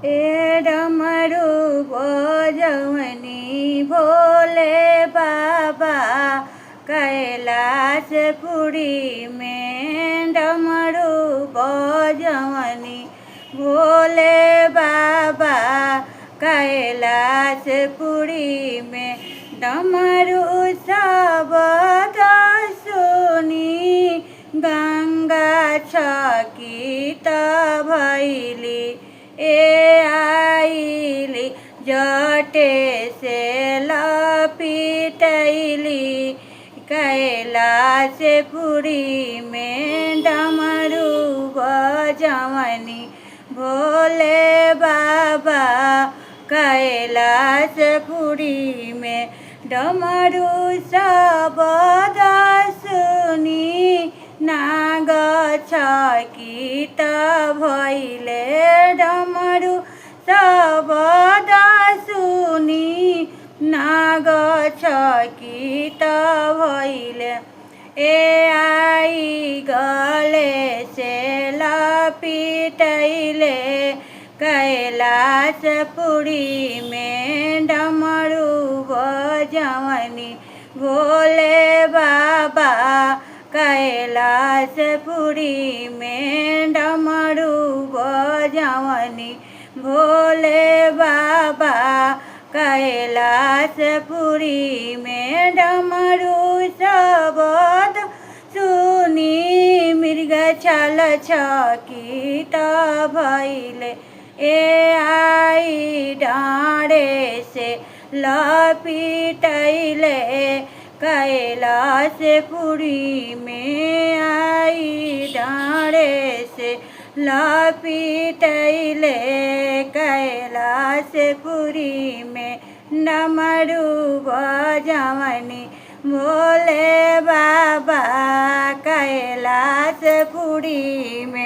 ए डमरू बजवनी भोले बाबा कैलाशपुरी में। डमरू बजवनी भोले बाबा कैलाशपुरी में। डमरू शब्द सुनी गंगा चकित भैली। ए आइली जटे से लपिटैली कैलाशपुरी में। डमरू बजवनी भोले बाबा कैलाशपुरी में। डमरू शब्द सुनी नाग चकित भैले। डमरू शब्द सुनी नाग चकित भैले। ए आई गले से लपिटैले कैलाशपुरी में। डमरू बजवनी भोले बाबा कैलाशपुरी में। डमरू बजवनी भोले बाबा कैलाशपुरी में। डमरू शब्द सुनी मृग छल चकित भैले। ए आई डाँडे से लपिटैले कैलाशपुरी में। आई डाँडे से लपिटैले कैलाशपुरी में। डमरू बजवनी भोले बाबा कैलाशपुरी में।